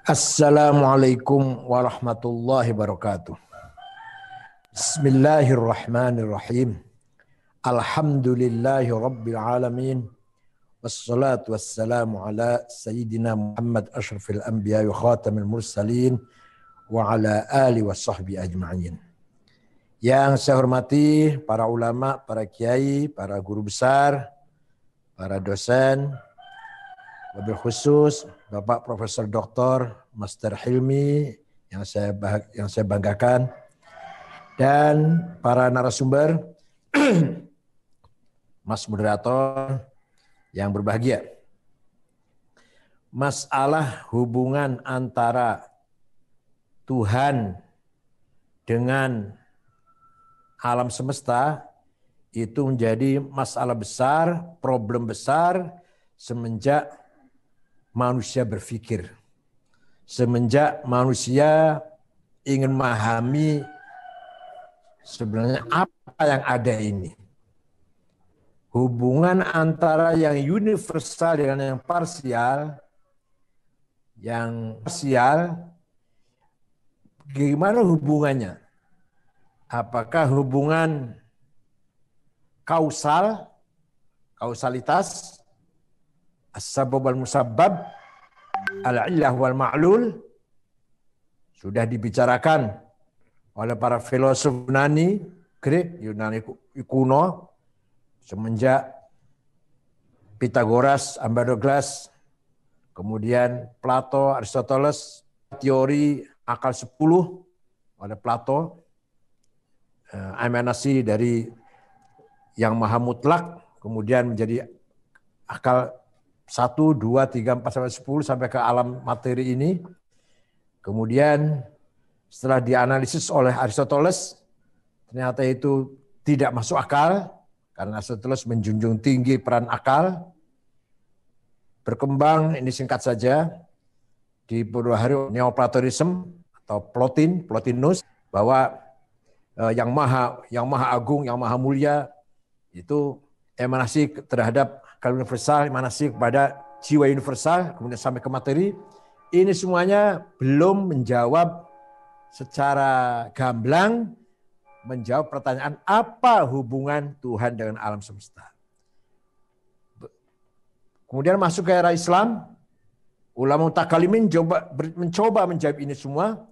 Assalamualaikum warahmatullahi wabarakatuh. Bismillahirrahmanirrahim. Alhamdulillahi rabbil alamin. Wassalatu wassalamu ala sayyidina Muhammad asyrafil anbiya wa khatamil mursalin wa ala ali wa sahbihi ajma'in. Yang saya hormati para ulama, para kiai, para guru besar, para dosen, wabil khusus Bapak Profesor Dr. Master Hilmi yang saya banggakan, dan para narasumber, Mas moderator yang berbahagia. Masalah hubungan antara Tuhan dengan alam semesta itu menjadi masalah besar, problem besar semenjak manusia berpikir. Semenjak manusia ingin memahami sebenarnya apa yang ada ini. Hubungan antara yang universal dengan yang parsial. Yang parsial, gimana hubungannya? Apakah hubungan kausalitas, as-sabab wal musabbab, al-illah wal ma'lul, sudah dibicarakan oleh para filosof Yunani kuno semenjak Pythagoras, Empedokles, kemudian Plato, Aristoteles, teori akal 10 oleh Plato, emanasi dari yang maha mutlak, kemudian menjadi akal 1, 2, 3, 4, sampai 10 sampai ke alam materi ini. Kemudian setelah dianalisis oleh Aristoteles, ternyata itu tidak masuk akal, karena Aristoteles menjunjung tinggi peran akal. Berkembang, ini singkat saja, di beberapa hari Neoplatonisme atau Plotinus, bahwa yang maha agung, yang maha mulia, itu emanasi terhadap akal universal, emanasi kepada jiwa universal, kemudian sampai ke materi. Ini semuanya belum menjawab secara gamblang, menjawab pertanyaan apa hubungan Tuhan dengan alam semesta. Kemudian masuk ke era Islam, ulama mutakalimin mencoba menjawab ini semua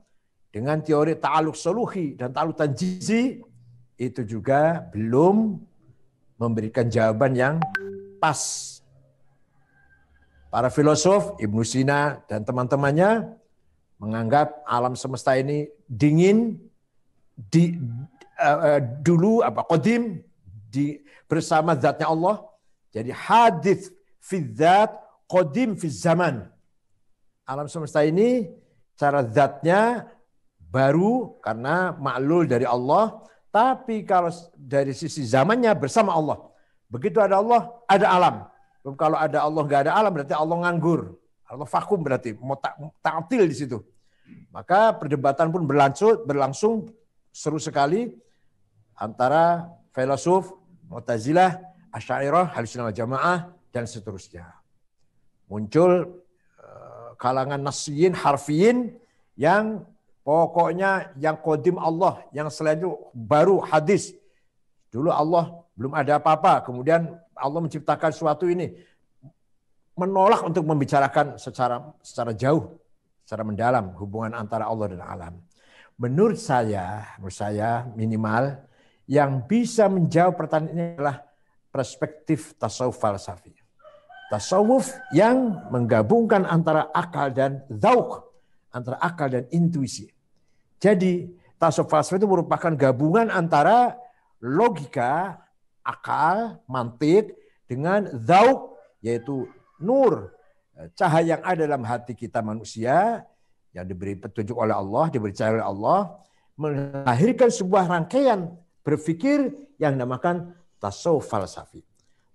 dengan teori ta'aluk soluhi dan ta'aluk tanjizi. Itu juga belum memberikan jawaban yang pas. Para filosof, Ibnu Sina dan teman-temannya menganggap alam semesta ini dingin, qadim, bersama zatnya Allah. Jadi hadits fi dzat, qadim fi zaman. Alam semesta ini secara zatnya baru karena ma'lul dari Allah, tapi kalau dari sisi zamannya bersama Allah. Begitu ada Allah, ada alam. Kalau ada Allah nggak ada alam, berarti Allah nganggur. Allah vakum, berarti mau ta'til di situ. Maka perdebatan pun berlangsung seru sekali antara filosof, Mu'tazilah, Asy'ariyah, Ahlussunnah wal Jamaah, dan seterusnya. Muncul kalangan nasiyin, harfiyin, yang pokoknya yang qadim Allah, yang selain itu baru hadis. Dulu Allah belum ada apa-apa, kemudian Allah menciptakan sesuatu ini. Menolak untuk membicarakan secara jauh, secara mendalam hubungan antara Allah dan alam. Menurut saya minimal yang bisa menjawab pertanyaan ini adalah perspektif tasawuf falsafi. Tasawuf yang menggabungkan antara akal dan dzauq, antara akal dan intuisi. Jadi tasawuf falsafi itu merupakan gabungan antara logika, akal, mantik, dengan dzauq, yaitu nur, cahaya yang ada dalam hati kita manusia, yang diberi petunjuk oleh Allah, diberi cahaya oleh Allah, melahirkan sebuah rangkaian berpikir yang dinamakan tasawuf falsafi.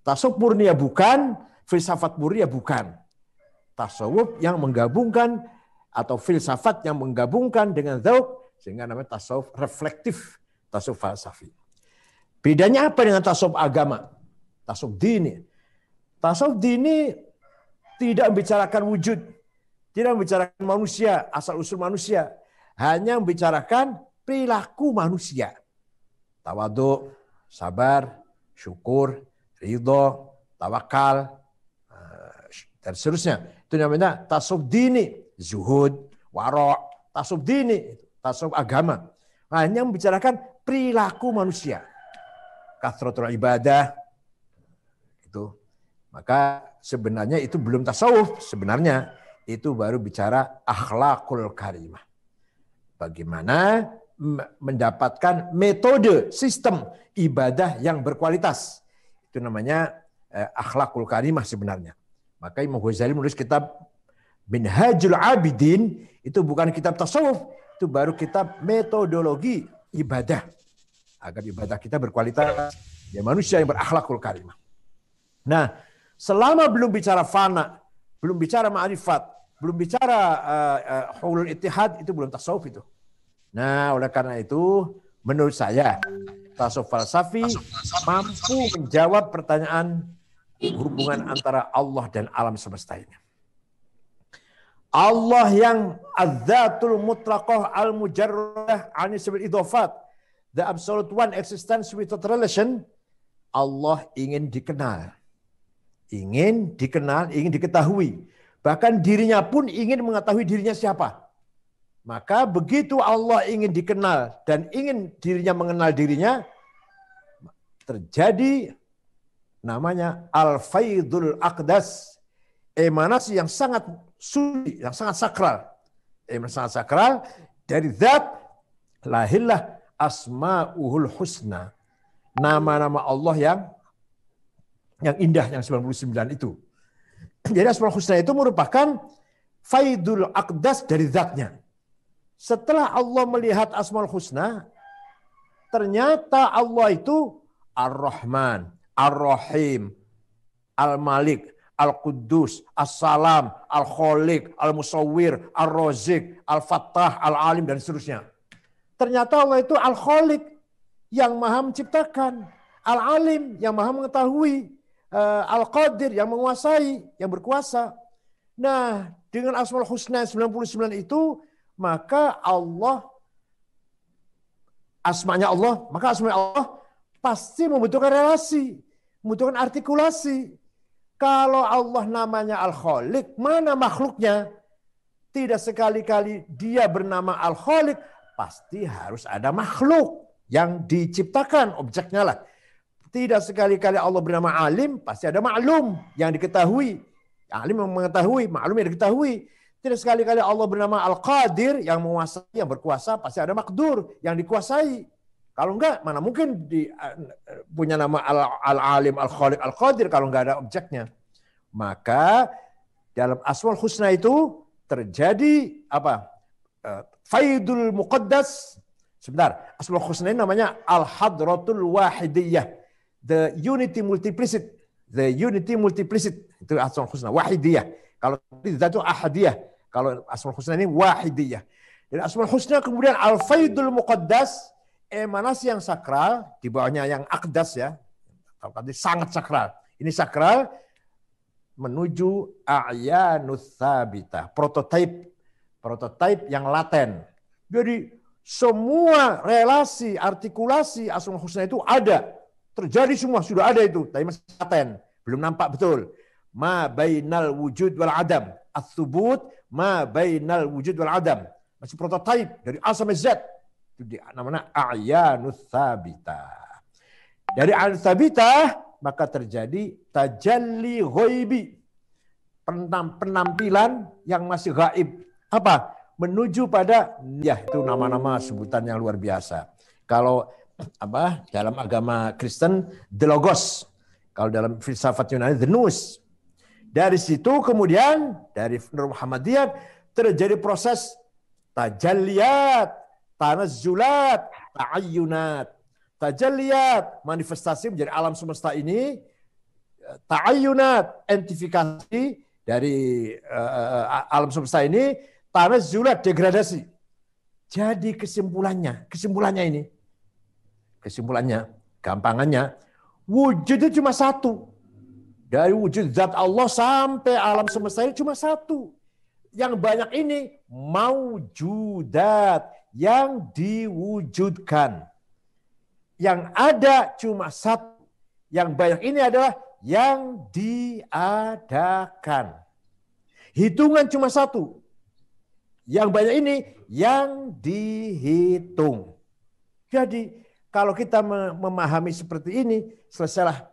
Tasawuf murni bukan, filsafat murni bukan. Tasawuf yang menggabungkan, atau filsafat yang menggabungkan dengan dzauq, sehingga namanya tasawuf reflektif, tasawuf falsafi. Bedanya apa dengan tasawuf agama? Tasawuf dini. Tasawuf dini tidak membicarakan wujud, Tidak membicarakan manusia, asal-usul manusia. Hanya membicarakan perilaku manusia. Tawadhu, sabar, syukur, ridho, tawakal, dan seterusnya. Itu namanya tasawuf dini, zuhud, wara', tasawuf dini, tasawuf agama. Hanya membicarakan perilaku manusia. Kathratul ibadah, itu. Maka sebenarnya itu belum tasawuf, sebenarnya itu baru bicara akhlakul karimah. Bagaimana mendapatkan metode sistem ibadah yang berkualitas. Itu namanya akhlakul karimah sebenarnya. Maka Imam Ghazali menulis kitab Minhajul Abidin, itu bukan kitab tasawuf, itu baru kitab metodologi ibadah. Agar ibadah kita berkualitas, ya manusia yang berakhlakul karimah. Nah, selama belum bicara fana, belum bicara ma'rifat, belum bicara hulul ittihad, itu belum tasawuf itu. Nah, oleh karena itu, menurut saya, tasawuf falsafi mampu menjawab pertanyaan hubungan antara Allah dan alam semesta ini. Allah yang az-zatul mutlaqah al-mujarradah an sabil idhafat, the absolute one existence without relation, Allah ingin dikenal. Ingin dikenal, ingin diketahui. Bahkan dirinya pun ingin mengetahui dirinya siapa. Maka begitu Allah ingin dikenal dan ingin dirinya mengenal dirinya, terjadi namanya al-faidul aqdas, emanasi yang sangat suci, yang sangat sakral. Emanasi sangat sakral dari zat, lahirlah asma'uhul husna. Nama-nama Allah yang indah, yang 99 itu. Jadi Asmaul Husna itu merupakan faidul aqdas dari zatnya. Setelah Allah melihat Asmaul Husna, ternyata Allah itu Ar-Rahman, Ar-Rahim, Al-Malik, Al-Quddus, As-Salam, Al-Khaliq, Al-Musawwir, Ar-Razik, Al-Fattah, Al-Alim, dan seterusnya. Ternyata Allah itu Al-Khaliq, yang maha menciptakan, Al-Alim, yang maha mengetahui, Al-Qadir, yang menguasai, yang berkuasa. Nah, dengan Asmaul Husna 99 itu, maka Allah, asmanya Allah, maka asmanya Allah pasti membutuhkan relasi, membutuhkan artikulasi. Kalau Allah namanya Al-Khaliq, mana makhluknya? Tidak sekali-kali dia bernama Al-Khaliq, pasti harus ada makhluk yang diciptakan, objeknya lah. Tidak sekali-kali Allah bernama Alim, pasti ada maklum yang diketahui. Alim yang mengetahui, maklum yang diketahui. Tidak sekali-kali Allah bernama Al-Qadir, yang menguasai, yang berkuasa, pasti ada makdur yang dikuasai. Kalau enggak, mana mungkin punya nama Al-Alim, Al-Khaliq, Al-Qadir kalau enggak ada objeknya. Maka dalam Asmaul Husna itu terjadi apa? Faidul Muqaddas. Sebentar, Asmaul Husna ini namanya Al-Hadratul Wahidiyah. The unity multiplicity, the unity multiplicity, itu Asmaul Husna wahidiyah. Kalau itu ahadiyah, kalau Asmaul Husna ini wahidiyah. Dan Asmaul Husna kemudian al-faidul muqaddas, emanasi yang sakral, di bawahnya yang akdas ya. Kalau tadi sangat sakral. Ini sakral menuju a'yanus tsabitah, prototipe yang laten. Jadi semua relasi, artikulasi Asmaul Husna itu ada. Terjadi semua, sudah ada itu, tapi masih laten, belum nampak betul. Ma bainal wujud wal adam, ats-tsubut ma bainal wujud wal adam. Masih prototipe dari A sampai Z. Itu namanya a'yanus tsabitah. Dari a'yanus tsabitah maka terjadi tajalli ghaibi. Penampilan yang masih gaib. Apa? Menuju pada, ya itu nama-nama sebutan yang luar biasa. Kalau dalam agama Kristen the logos, kalau dalam filsafat Yunani the nous. Dari situ kemudian dari Nur Muhammadiyah terjadi proses tajalliyat, tanazzulat, ta'ayyunat. Tajalliyat manifestasi menjadi alam semesta ini, ta'ayyunat entifikasi dari alam semesta ini, tanazzulat degradasi. Jadi kesimpulannya ini. Kesimpulannya, gampangannya, wujud itu cuma satu. Dari wujud zat Allah sampai alam semesta ini cuma satu. yang banyak ini maujudat, yang diwujudkan. Yang ada cuma satu. Yang banyak ini adalah yang diadakan. Hitungan cuma satu. Yang banyak ini yang dihitung. Jadi kalau kita memahami seperti ini, selesailah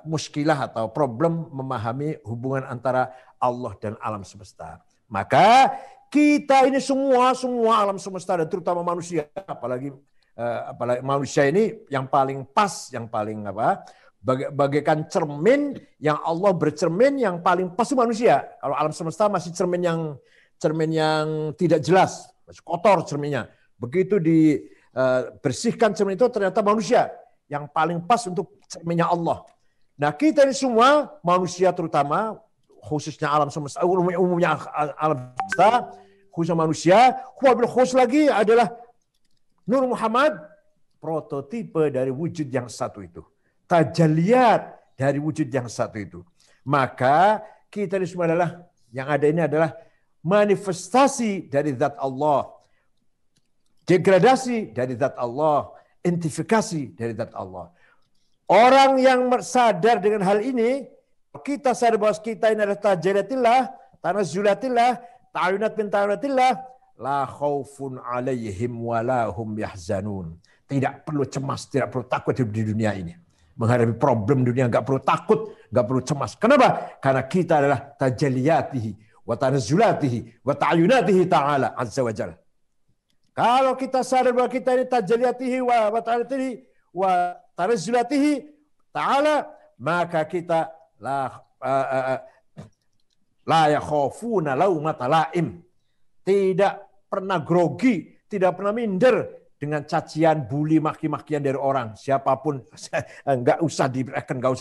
muskilah atau problem memahami hubungan antara Allah dan alam semesta. Maka kita ini semua alam semesta dan terutama manusia, apalagi manusia ini yang paling pas, yang paling bagaikan cermin yang Allah bercermin yang paling pas itu manusia. Kalau alam semesta masih cermin yang tidak jelas, masih kotor cerminnya. Begitu dibersihkan cermin itu ternyata manusia yang paling pas untuk cerminnya Allah. Nah kita ini semua manusia terutama, khususnya alam semesta, umumnya alam semesta, khususnya manusia, wabil khusus lagi adalah Nur Muhammad, prototipe dari wujud yang satu itu. Tajalliyat dari wujud yang satu itu. Maka kita ini semua adalah, yang ada ini adalah manifestasi dari zat Allah. Degradasi dari zat Allah. Identifikasi dari zat Allah. Orang yang sadar dengan hal ini, kita sadar bahwa kita ini adalah tajalliyatillah, tanazzulatillah, ta'ayunat min ta'ayunatillah, la khaufun alaihim wa la hum yahzanun. Tidak perlu cemas, tidak perlu takut di dunia ini. Menghadapi problem dunia enggak perlu takut, enggak perlu cemas. Kenapa? Karena kita adalah tajalliyatihi wa tanazzulatihi wa ta'ayunatihi ta'ala azza wa jalla. Kalau kita sadar bahwa kita ini tajalliyatihi wa ta'ayunatihi wa tanazzulatihi ta'ala, maka kita la yakhafuna laumata laim. Tidak pernah grogi, tidak pernah minder dengan cacian, bully, maki-makian dari orang. Siapapun, enggak usah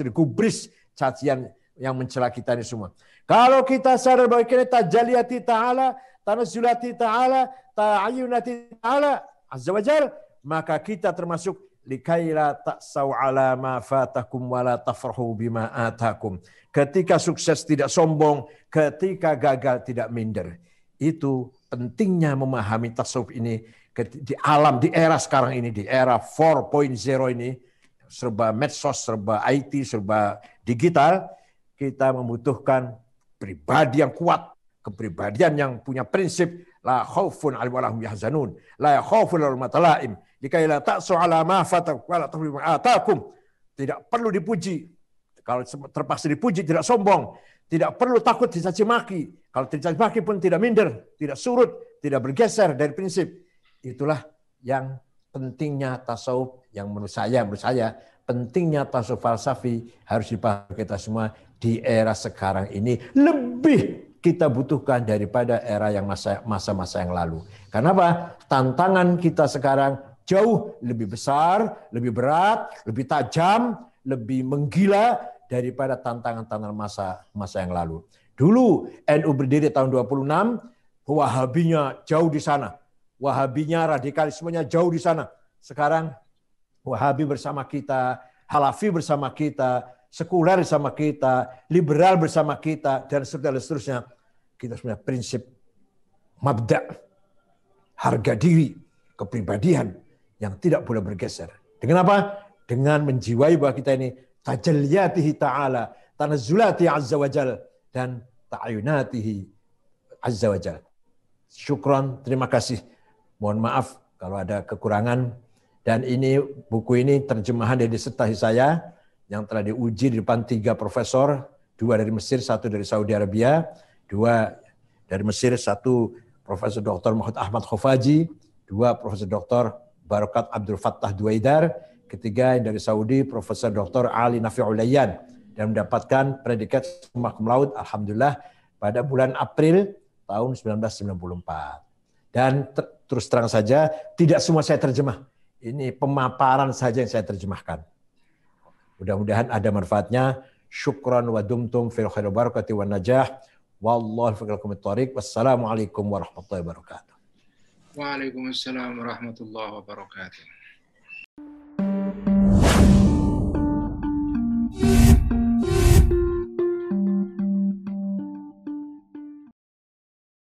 digubris cacian yang mencela kita ini semua. Kalau kita sadar bahwa kita tajalliyati ta'ala, tanazzulati ta'ala, ta'ayunati ta'ala, azza wa jal, maka kita termasuk likaila ta'saw ala ma fatakum wa la tafrahu bima atakum. Ketika sukses tidak sombong, ketika gagal tidak minder. Itu pentingnya memahami tasawuf ini di alam, di era sekarang ini, di era 4.0 ini, serba medsos, serba IT, serba digital, kita membutuhkan pribadi yang kuat, kepribadian yang punya prinsip la khaufun 'alaihim wa la hum yahzanun, la khaufun lahum matalaim, likai la ta'su 'ala ma fatakum wa la tafrihu ma atakum. Tidak perlu dipuji. Kalau terpaksa dipuji tidak sombong. Tidak perlu takut dicaci maki. Kalau dicaci maki pun tidak minder, tidak surut, tidak bergeser dari prinsip. Itulah yang pentingnya tasawuf, yang menurut saya pentingnya tasawuf falsafi harus dipahami kita semua di era sekarang ini. Lebih kita butuhkan daripada era yang masa-masa yang lalu. Karena apa? Tantangan kita sekarang jauh lebih besar, lebih berat, lebih tajam, lebih menggila daripada tantangan-tantangan masa yang lalu. Dulu NU berdiri tahun 26, Wahabinya jauh di sana. Wahabinya, radikalismenya jauh di sana. Sekarang Wahabi bersama kita, Halafi bersama kita, sekuler bersama kita, liberal bersama kita, dan seterusnya. Kita punya prinsip mabda, harga diri, kepribadian yang tidak boleh bergeser. Dengan apa? Dengan menjiwai bahwa kita ini tajalliyatihi ta'ala, tanazzulati azza wa jal, dan ta'ayunatihi azza wa jal. Syukran, terima kasih. Mohon maaf kalau ada kekurangan. Dan ini buku ini terjemahan dari disertasi saya yang telah diuji di depan 3 profesor, 2 dari Mesir, 1 dari Saudi Arabia, 2 dari Mesir, 1 Profesor Dr. Muhammad Ahmad Khofaji, 2 Profesor Dr. Barakat Abdul Fattah Duwaidar, ketiga yang dari Saudi, Profesor Dr. Ali Nafi'ulayyan, dan mendapatkan predikat summa cum laude, alhamdulillah, pada bulan April tahun 1994. Dan terus terang saja, tidak semua saya terjemah. Ini pemaparan saja yang saya terjemahkan. Mudah-mudahan ada manfaatnya. Syukran wa dumtum fil khair wa barakati wa najah. Wallahu fiqakum at-tariq. Wassalamualaikum warahmatullahi wabarakatuh. Waalaikumsalam warahmatullahi wabarakatuh.